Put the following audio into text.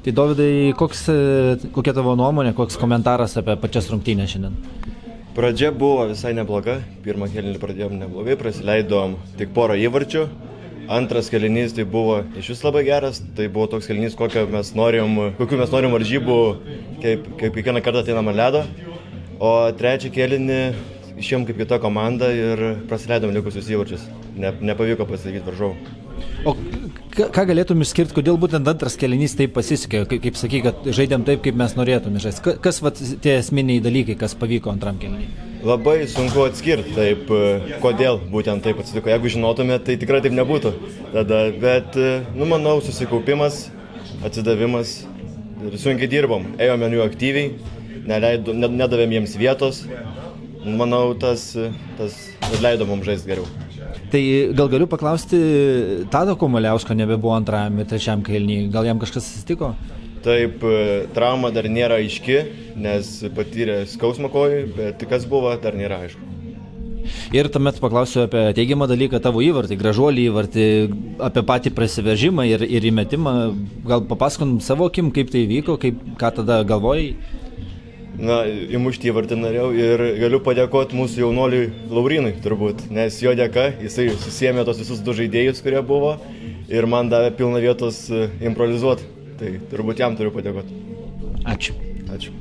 Tai Dovydai, kokia tavo nuomonė, koks komentaras apie pačias rungtynės šiandien? Pradžia buvo visai nebloga, pirmą kėlinį pradėjom neblogai, prasileidom tik porą įvarčių. Antras kėlinys tai buvo iš vis labai geras, tai buvo toks kėlinys, kokių mes norim varžybų, kaip kiekvieną kartą ateinam ant ledo. O trečią kėlinį išėjom kaip kita komanda ir prasileidom likusius įvarčius. Nepavyko pasakyti varžovų. O ką galėtum išskirti, kodėl būtent antras kėlinys taip pasisekė, kaip sakai, kad žaidėm taip, kaip mes norėtume žaisti? Kas tie esminiai dalykai, kas pavyko antram kėlinį? Labai sunku atskirti, taip, kodėl būtent taip atsitiko. Jeigu žinotume, tai tikrai taip nebūtų. Bet, manau, susikaupimas, atsidavimas ir sunkiai dirbom. Ėjome jų aktyviai, nedavėm jiems vietos. Manau, tas leido mums žaisti geriau. Tai gal galiu paklausti, Tado Komuliausko nebebuvo antrajam ir trečiam kėlinį, gal jam kažkas atsitiko? Taip, trauma dar nėra aiški, nes patyrė skausmą kojai, bet kas buvo, dar nėra aišku. Ir tuomet paklausiu apie teigiamą dalyką, tavo įvartį, gražuolį įvartį, apie patį prasiveržimą ir įmetimą. Gal papasakom savo akim, kaip tai vyko, ką tada galvojai? Įmušti įvartį norėjau ir galiu padėkoti mūsų jaunuoliui Laurinui turbūt, nes jo dėka jisai susiėmė tos visus du žaidėjus, kurie buvo ir man davė pilną vietos improvizuoti. Tai turbūt jam turiu padėkoti. Ačiū. Ačiū.